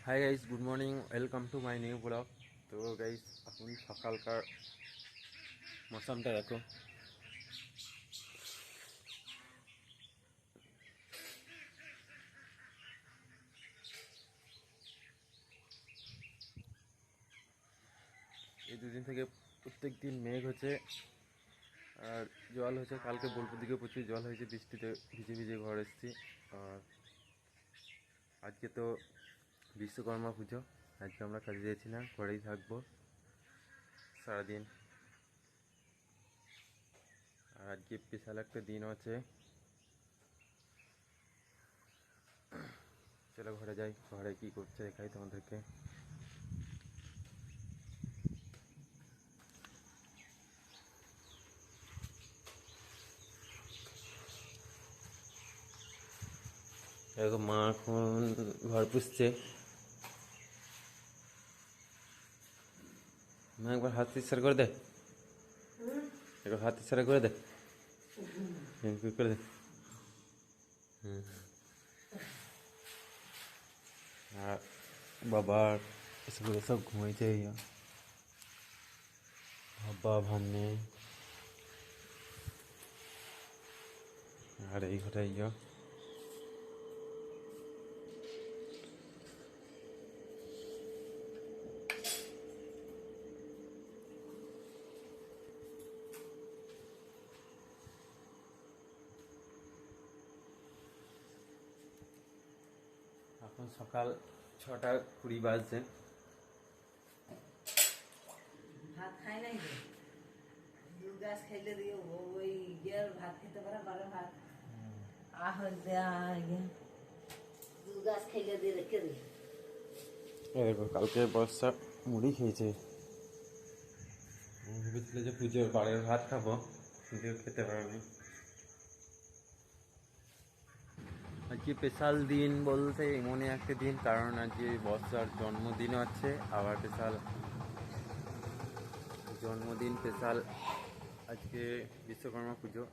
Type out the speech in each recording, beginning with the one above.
Hi guys, good morning, welcome to my new blog. তো guys, এখন সকালকার মৌসামটা দেখো। এই দুদিন থেকে প্রত্যেক দিন মেঘ হচ্ছে আর জল হচ্ছে। কালকে বোলপুর দিকে প্রচুর জল হয়েছে, বৃষ্টিতে ভিজে ভিজে ঘর এসেছি। আর আজকে তো বিশ্বকর্মা পুজো, আজকে আমরা কাজে যাচ্ছি না, ঘরেই থাকবো সারাদিন। আর আজকে স্পেশাল একটা দিন আছে। চলো ঘরে যাই, ঘরে কী করছে দেখাই তোমাদেরকে। দেখো মা এখন ঘর পুষছে। মা একবার হাত ইচ্ছা করে দে, একবার হাত ইচ্ছা করে দে, করে দে। আর বাবা এসবগুলো সব ঘুমাইছে। বাবা ভান্নে আর এই ঘরে এখন সকাল 6:20 বাজছে। ভাত খাই নাই যে দুধ গাছ খাইলে দিয়ে ওই গিয়ার ভাত খেতে পারে বারে ভাত আহল দেয়া দুধ গাছ খাইলে দিয়ে রেখে দিই। দেখো কালকে বর্ষা মুড়ি খেয়েছে। ভেবেছিল যে পুজোর বাড়ির ভাত খাবো, কিন্তু খেতে পারিনি। আজকে স্পেশাল দিন বলতে এমনই একটা দিন, কারণ আজকে বর্ষার জন্মদিন আছে। আবার স্পেশাল জন্মদিন, স্পেশাল আজকে বিশ্বকর্মা পুজো।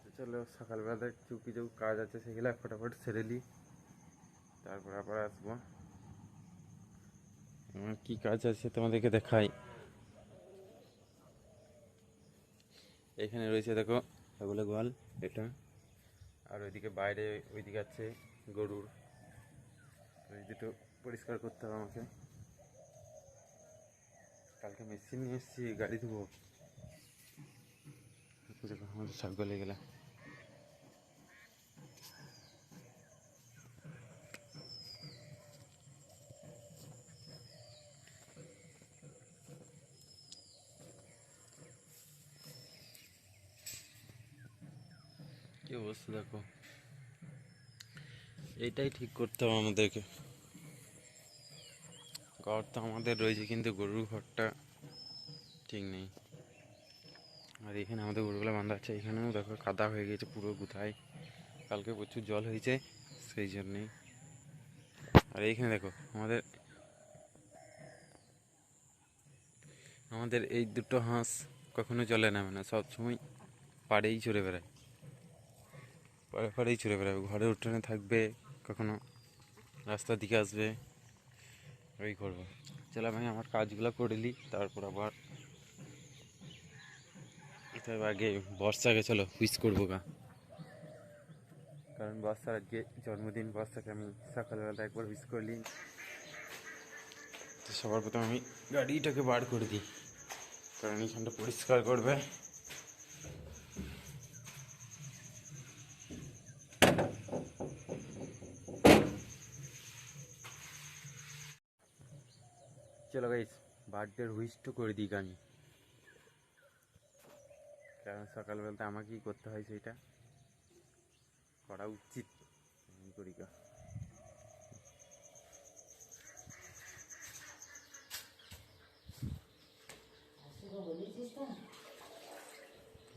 তো চলো সকালবেলাতে কিছু কাজ আছে, সেগুলো ফটাফট সেরে নিই, তারপর আবার আসবো। আমার কী কাজ আছে তোমাদেরকে দেখাই। এখানে রয়েছে দেখো এগুলো গোয়াল, এটা। আর ওইদিকে বাইরে ওইদিকে আছে গরুর, ওই দুটো পরিষ্কার করতে হবে আমাকে। কালকে মেশিন নিয়ে এসেছি, গাড়ি ধুবো। দেখো আমাদের সব গলে গেলে। কি অবস্থা দেখো, এইটাই ঠিক করতে হবে আমাদেরকে। ঘর তো আমাদের রয়েছে, কিন্তু গরুর ঘরটা ঠিক নেই। আর এখানে আমাদের গরুগুলো বাঁধা আছে, এখানেও দেখো কাদা হয়ে গেছে পুরো গুথায়, কালকে প্রচুর জল হয়েছে সেই জন্যেই। আর এইখানে দেখো আমাদের আমাদের এই দুটো হাঁস কখনো জলে নামে না, সবসময় পাড়েই চড়ে বেড়ায়, পাড়ে পাড়েই চড়ে বেড়াবে। ঘরের উঠোনে থাকবে, কখনো রাস্তার দিকে আসবে, ওই করবো। চলো আমি আমার কাজগুলো করে নিই, তারপর আবার তবে আগে বর্ষাকে চলো উইশ করবো গা, কারণ বর্ষার আজকে জন্মদিন। বর্ষাকে আমি সকালবেলা একবার উইশ করলি। তো সবার প্রথমে আমি গাড়িটাকে বার করে দিই, কারণ এইখানটা পরিষ্কার করবে। চলো গাইস, বার্থডের উইশটা করে দিই আমি, কারণ সকালবেলাতে আমাকেই করতে হয়, সেইটা করা উচিত। আমি করি গা।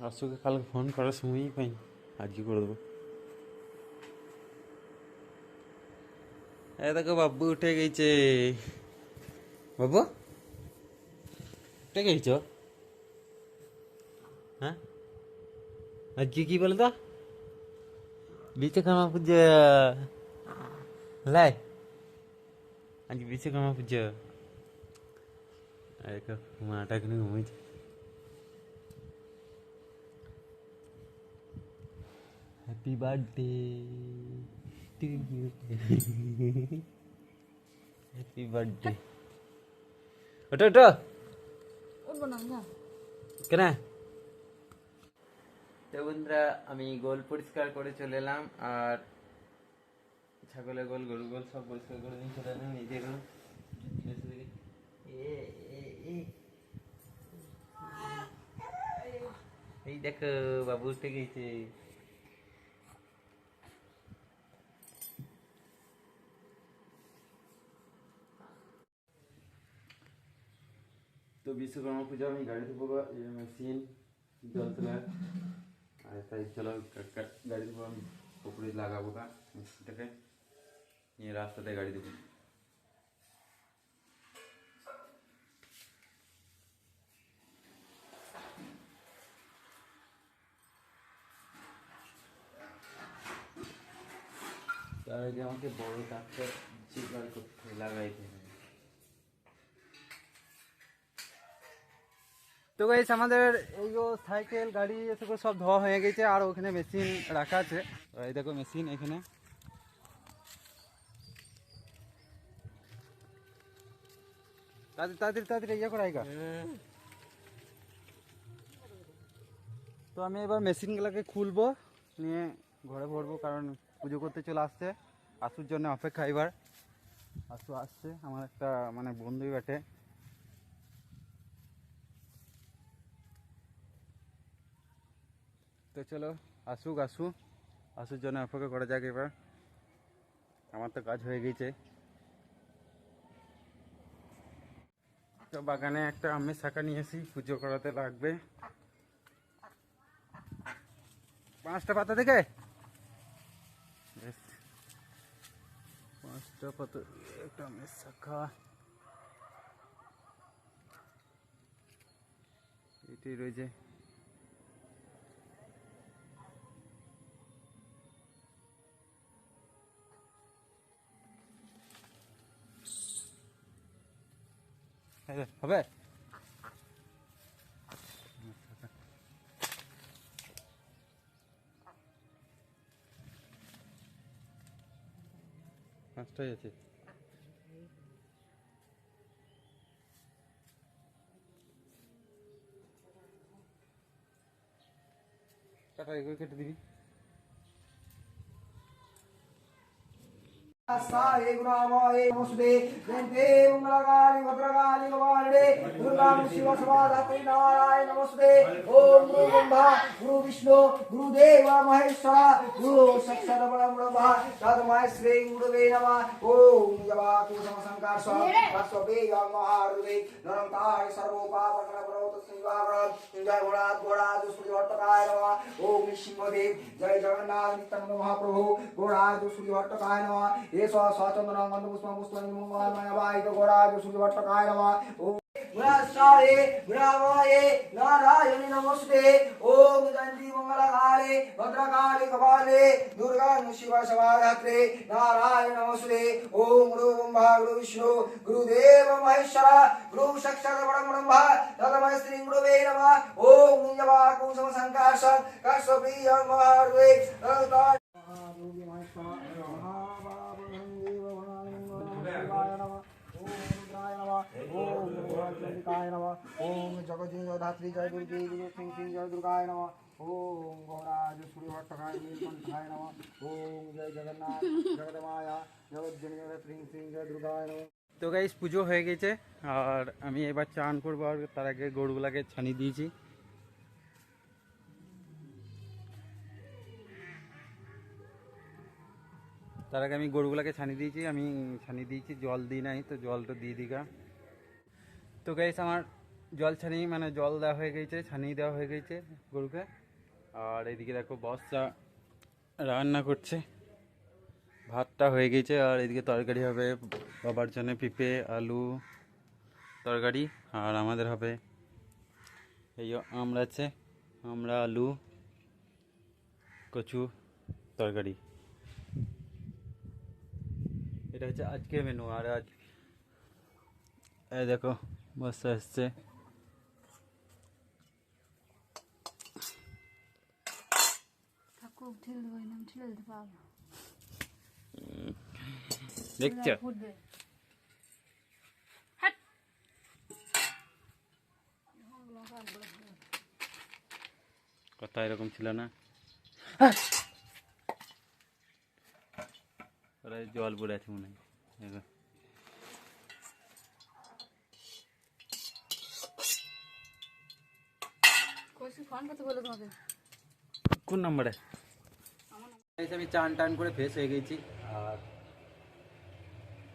আসুকে কালকে ফোন করার সময়ই পাই, আজকে করে দেবো। দেখো বাবু উঠে গেছে। বাবু উঠে গেছ? হ্যাঁ, আজকে কি বলে তো বিশ্বকর্মা পুজো লাই আজকে বিশ্বকর্মা পুজো আর মাটা এখানে ঘুমাইছে। Happy birthday to you, happy birthday. ওটা ওটা উঠবো না না। কেন? তো বন্ধুরা আমি গোল পরিষ্কার করে চলে এলাম, আর ছাগলের গোল গরু গোল সব পরিষ্কার করে নিয়ে চলে এলাম। এই দেখুন এই দেখো বাবু উঠে গেছে। তো বিশ্বকর্মা পূজা আমি গাড়ি ধোবো, মেশিন জল তোলার, আর তাই চলো গাড়ি ধোবো, আমি পুকুরে লাগাবো গা মেশিনটাকে নিয়ে রাস্তাতে গাড়ি দেবো। তার আগে আমাকে বড় ট্রাক্টর জোগাড় করতে লাগাইতে হবে। তো গাইস আমাদের এই যে সাইকেল গাড়ি এসব সব ধোয়া হয়ে গেছে, আর ওখানে মেশিন রাখা আছে। এই দেখো মেশিন এখানে। তাড়াতাড়ি তাড়াতাড়ি তাড়াতাড়ি ইয়ে করে আইগা। তো আমি এবার মেশিনগুলোকে খুলবো, নিয়ে ঘরে ভরবো, কারণ পুজো করতে চলে আসছে। আসুর জন্য অপেক্ষা এবার। আসু আসছে, আমার একটা মানে বন্ধুই বটে। তো চলো আসুক, আসুর জন্য অপেক্ষা করা যাক এবার। আমার তো কাজ হয়ে গেছে। তো বাগানে একটা আমের শাখা নিয়ে এসি, পুজো করাতে লাগবে। 5টা পাতা থেকে 5টা পাতা, একটা আমের শাখা এটাই রয়েছে। হবে 5টাই আছে। কাটা এগুলো কেটে দিবি। साये गुणामये नमस्ते जयन्ते मंगलकारि भद्रकारि कपालिने दुर्गां शिवसमाधात्री नारायण नमस्ते ओम गुरु ब्रह्मा गुरु विष्णु गुरुदेव महेश्वरा गुरु साक्षात् परब्रह्म तस्मै श्री गुरुवे नमः ओम जवातु समसंकार स्वास्वपे महारुवे नरंताय सर्वोपापकरणपरो तस्मैवागणं जय घोड़ाद सूर्यवर्तकाय नमः ओम नृसिंहदेव जय जगन्नाथ नित्यानंद महाप्रभु घोड़ाद सूर्यवर्तकाय नमः येषु स्वाचन्द्रं गन्धपुष्पं पुष्पं मंगलमय वाहित घोड़ाद सूर्यवर्तकाय नमः ओम गुणास्ताये गुणामये नारायण नमस्ते ओम जयंती मंगलकाले भद्रकाली कपाले दुर्गा शिव समाधात्रे नारायण नमस्ते ओम गुरु ब्रह्मा गुरु विष्णु गुरुदेव महेश्वरा गुरु साक्षात् परब्रह्म तस्मै श्री गुरुवे नमः ओम निजवाकु समसंकाश कस्वप्रिय महारुवे महारुवे महेश्वरा महाबाबुदेव भगवान नमः ओम रुद्राय नमः ओम जगज्जय धात्री जय दुर्गे दुर्गे सिंह सिंह जय दुर्गाय नमः ओम गौराज सूर्यभट्टकाय नीलकंठाय नमः ओम जय जगन्नाथ जगदमाया जगज्जननी सिंह सिंह जय दुर्गाय नमः। তো গাইস পুজো হয়ে গেছে, আর আমি এবার চান করবো। আর তার আগে গরুগুলাকে ছানি দিয়েছি। আমি ছানি দিয়েছি, জল দিই নাই, তো জলটা দিয়ে দিগা। তো গাইস আমার জল ছানি মানে জল দেওয়া হয়ে গেছে, ছানি দেওয়া হয়ে গেছে গরুকে। আর এদিকে দেখো বস্তা রান্না করছে, ভাতটা হয়ে গেছে। আর এদিকে তরকারি হবে বাবার জন্য, পেঁপে আলু তরকারি। আর আমাদের হবে এই আমরা আছে, আমরা আলু কচু তরকারি। এটা হচ্ছে আজকের মেনু। আর এই দেখো বর্ষা এসছে। খুব ঠেলে দেবো না, ঠেলে দিতে পারবো। দেখছো ফুটবে। কথা এরকম ছিল না। ওরা জল পড়ে আছে মনে হয়। দেখো কইছি ফোন করতে বলে তোমাকে। কোন নম্বরে? আমি চান টান করে ফ্রেশ হয়ে গেছি আর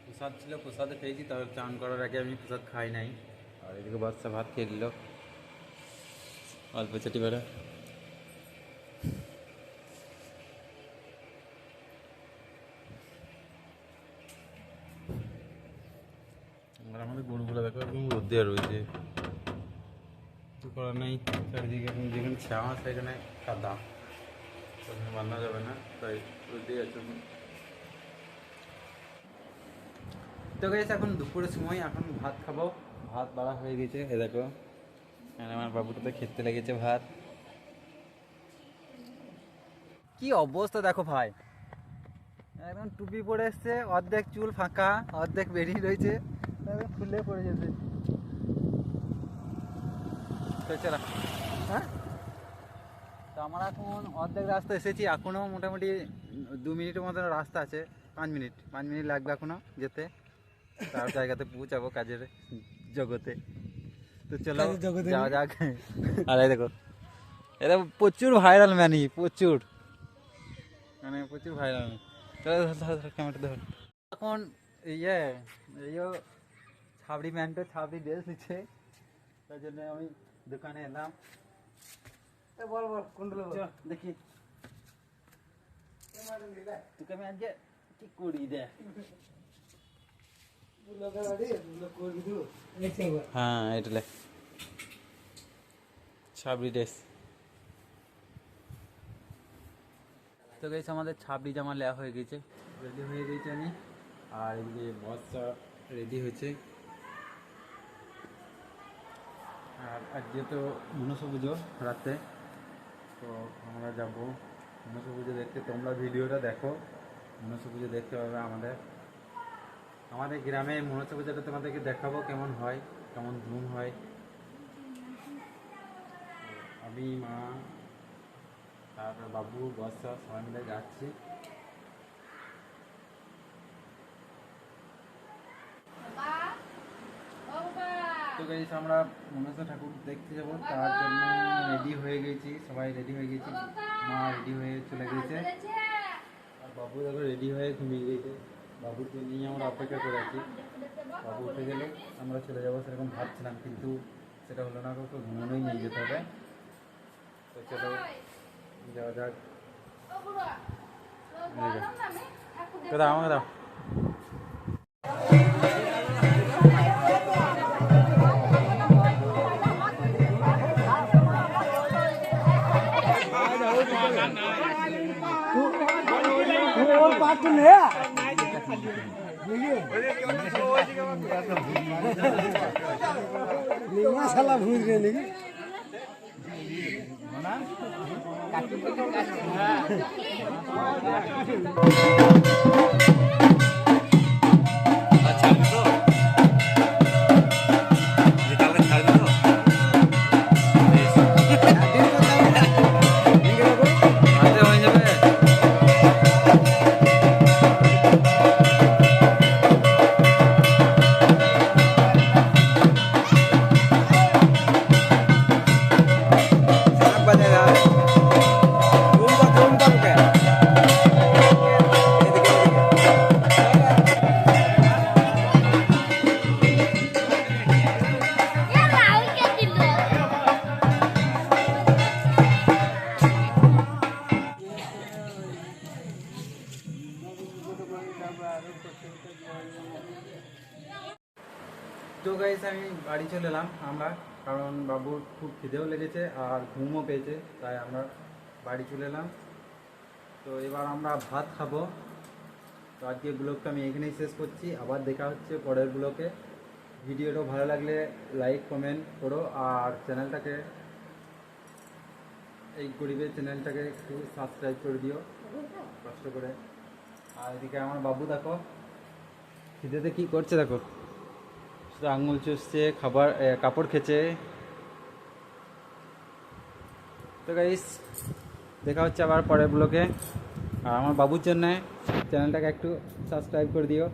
প্রসাদ ছিল, প্রসাদে খেয়েছি। তবে চান করার আগে আমি প্রসাদ খাই নাই। আর এদিকে বাচ্চা ভাত খেয়ে নিল অল্প চেটি বেড়া। আমাদের গরুগুলো দেখো একদম রোদে রয়েছে, কিছু করার নেই। চারিদিকে এখন যেখানে ছাওয়া সেখানে কাদা, ওখানে বাঁধা যাবে না, তাই রোদে আছে। তো গেছে এখন দুপুরের সময়, এখন ভাত খাবো। ভাত বাড়া হয়ে গেছে, এ দেখো আর আমার বাবুটাতে খেতে লেগেছে ভাত। কি অবস্থা দেখো ভাই, একদম টুপি পরে এসছে, অর্ধেক চুল ফাঁকা, অর্ধেক বেরিয়ে রয়েছে, একদম ফুলে পড়ে যেতে। তো চলো, হ্যাঁ তো আমরা এখন অর্ধেক রাস্তা এসেছি, এখনও মোটামুটি 2 মিনিটের মতন রাস্তা আছে। 5 মিনিট লাগবে এখনো যেতে, তার জায়গাতে পৌঁছাবো কাজের জগতে। তো চলো যাওয়া যাক। আর এই দেখো এটা প্রচুর ভাইরাল ম্যানি, প্রচুর ভাইরাল। ক্যামেরাটা দেখো এখন এই ছাবড়ি ম্যানটা ছাবড়ি ড্রেস দিচ্ছে, তার জন্য আমি দোকানে এলাম। বল কোনটা দেখি তোকে আমি আজকে ঠিক করি দেখ। হ্যাঁ এটা ছাবড়ি ড্রেস। তো গেছে আমাদের ছাবড়ি জামা নেওয়া হয়ে গেছে, রেডি হয়ে গেছে আমি। আর এদিকে বসটা রেডি হয়েছে। আর আজকে তো মনসা পুজো রাতে, তো আমরা যাবো মনসা পুজো দেখতে। তোমরা ভিডিওটা দেখো, মনসা পুজো দেখতে পাবে আমাদের গ্রামে। মনসা পুজোটা তোমাদেরকে দেখাবো কেমন হয়, কেমন ধুম হয়। আমি, মা, তারপর বাবু, বর্ষা সবাই মিলে যাচ্ছি। তো গাইস আমরা মনসা ঠাকুর দেখতে যাবো, তার জন্য রেডি হয়ে গেছি, সবাই রেডি হয়ে গেছি। মা রেডি হয়ে চলে গেছে, আর বাবু দেখো রেডি হয়ে ঘুমিয়ে গেছে। বাবুকে নিয়ে আমরা অপেক্ষা করে আছি। বাবু উঠে গেলে আমরা চলে যাবো সেরকম ভাবছিলাম, কিন্তু সেটা হলো না, কাউকে ঘুমানোই নিয়ে যেতে হবে। তো চলো যাওয়া যাক। দাও আমাকে দাও। তো গাইস আমি বাড়ি চলে এলাম আমরা, কারণ বাবুর খুব খিদেও লেগেছে আর ঘুমও পেয়েছে, তাই আমরা বাড়ি চলে এলাম। তো এবার আমরা ভাত খাবো। তো আজকে ব্লগটা আমি এখানেই শেষ করছি, আবার দেখা হচ্ছে পরের ব্লগে। ভিডিওটা ভালো লাগলে লাইক কমেন্ট করো, আর চ্যানেলটাকে, এই গরিবের চ্যানেলটাকে একটু সাবস্ক্রাইব করে দিও কষ্ট করে। আর এদিকে আমার বাবু দেখো খিদেতে কি করছে, দেখো শুধু আঙুল চুষছে, কাপড় খেছে। তো গাইস দেখা হচ্ছে আবার পরের ব্লগে। আর আমার বাবুর জন্য চ্যানেলটাকে একটু সাবস্ক্রাইব করে দিও।